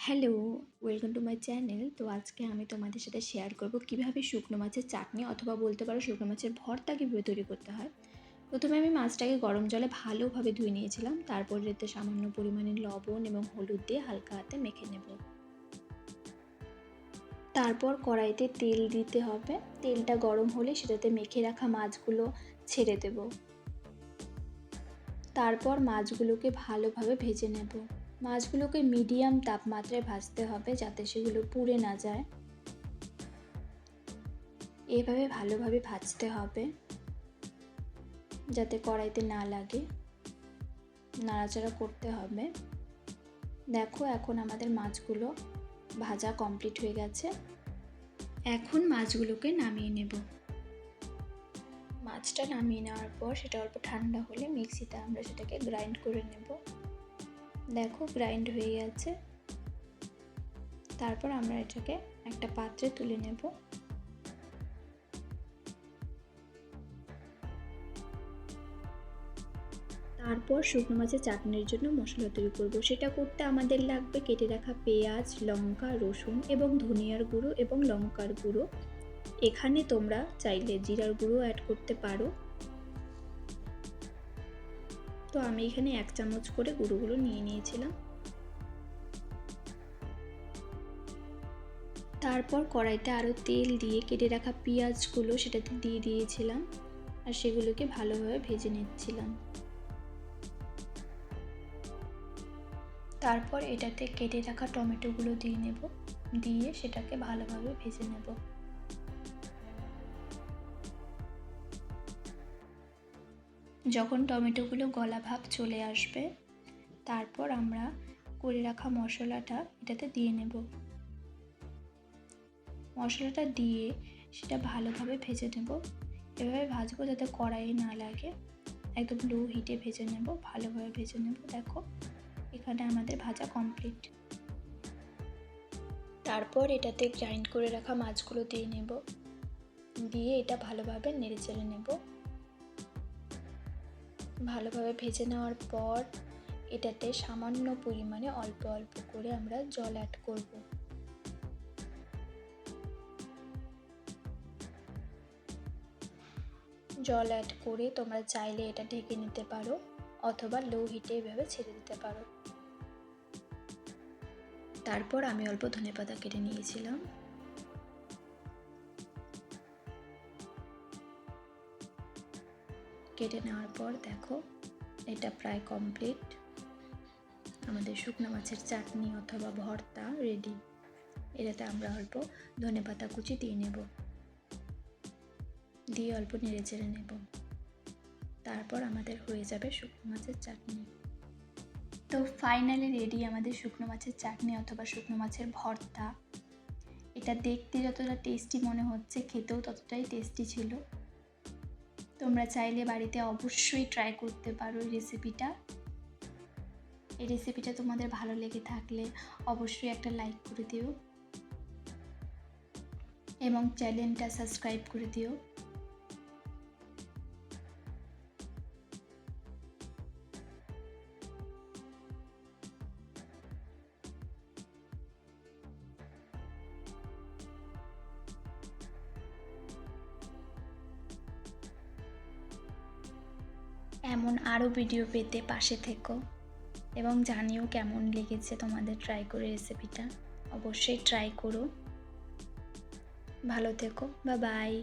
Hello, welcome to my channel. তো আজকে আমি তোমাদের সাথে শেয়ার করব কিভাবে শুকনো মাছের চাটনি অথবা বলতে পারো শুকনো মাছের ভর্তা কীভাবে তৈরি করতে হয়। প্রথমে আমি মাছটাকে গরম জলে ভালোভাবে ধুয়ে নিয়েছিলাম, তারপর এতে সামান্য পরিমাণে লবণ এবং হলুদ দিয়ে হালকা হাতে মেখে নেব। তারপর কড়াইতে তেল দিতে হবে, তেলটা গরম হলে সেটাতে মেখে রাখা মাছগুলো ছেড়ে দেব। তারপর মাছগুলোকে ভালোভাবে ভেজে নেব। মাছগুলোকে মিডিয়াম তাপমাত্রায় ভাজতে হবে যাতে সেগুলো পুড়ে না যায়। এভাবে ভালোভাবে ভাজতে হবে যাতে কড়াইতে না লাগে, নাড়াচাড়া করতে হবে। দেখো, এখন আমাদের মাছগুলো ভাজা কমপ্লিট হয়ে গেছে। এখন মাছগুলোকে নামিয়ে নেব। মাছটা নামিয়ে নেওয়ার পর সেটা অল্প ঠান্ডা হলে মিক্সিতে আমরা সেটাকে গ্রাইন্ড করে নেব। দেখো, গ্রাইন্ড হয়ে গেছে। তারপর আমরা এটাকে একটা পাত্রে তুলে নেব। তারপর শুকনো মাছের চাটনির জন্য মশলা তৈরি করব। সেটা করতে আমাদের লাগবে কেটে রাখা পেঁয়াজ, লঙ্কা, রসুন এবং ধনিয়ার গুঁড়ো এবং লঙ্কার গুঁড়ো। এখানে তোমরা চাইলে জিরার গুঁড়ো অ্যাড করতে পারো। তো আমি এখানে 1 চামচ করে গুঁড়োগুলো নিয়ে নিয়েছিলাম। তারপর কড়াইতে আরও তেল দিয়ে কেটে রাখা পেঁয়াজগুলো সেটাতে দিয়ে দিয়েছিলাম আর সেগুলোকে ভালোভাবে ভেজে নিচ্ছিলাম। তারপর এটাতে কেটে রাখা টমেটোগুলো দিয়ে নেব, দিয়ে সেটাকে ভালোভাবে ভেজে নেব। যখন টমেটোগুলো গলা ভাব চলে আসবে, তারপর আমরা করে রাখা মশলাটা এটাতে দিয়ে নেব। মশলাটা দিয়ে সেটা ভালোভাবে ভেজে নেব। এভাবে ভাজবো যাতে কড়াইয়ে না লাগে। একদম লো হিটে ভেজে নেব, ভালোভাবে ভেজে নেব। দেখো, এখানে আমাদের ভাজা কমপ্লিট। তারপর এটাতে গ্রাইন্ড করে রাখা মাছগুলো দিয়ে নেব, দিয়ে এটা ভালোভাবে নেড়ে চেড়ে নেব। ভালোভাবে ভেজে নেওয়ার পর এটাতে সামান্য পরিমাণে অল্প অল্প করে আমরা জল অ্যাড করব। জল অ্যাড করে তোমরা চাইলে এটা ঢেকে নিতে পারো অথবা লো হিটে এভাবে ছেড়ে দিতে পারো। তারপর আমি অল্প ধনেপাতা কেটে নিয়েছিলাম। কেটে নেওয়ার পর দেখো, এটা প্রায় কমপ্লিট। আমাদের শুকনো মাছের চাটনি অথবা ভর্তা রেডি। এটাতে আমরা অল্প ধনেপাতা কুচি দিয়ে নেব, দিয়ে অল্প নেড়ে চেড়ে নেব। তারপর আমাদের হয়ে যাবে শুকনো মাছের চাটনি। তো ফাইনালি রেডি আমাদের শুকনো মাছের চাটনি অথবা শুকনো মাছের ভর্তা। এটা দেখতে যতটা টেস্টি মনে হচ্ছে, খেতেও ততটাই টেস্টি ছিল। তোমরা চাইলে বাড়িতে অবশ্যই ট্রাই করতে পারো এই রেসিপিটা। এই রেসিপিটা তোমাদের ভালো লেগে থাকলে অবশ্যই একটা লাইক করে দিও এবং চ্যানেলটা সাবস্ক্রাইব করে দিও। এমন আরও ভিডিও পেতে পাশে থেকো এবং জানিও কেমন লেগেছে তোমাদের ট্রাই করে রেসিপিটা। অবশ্যই ট্রাই করো। ভালো থেকো, বাই বাই।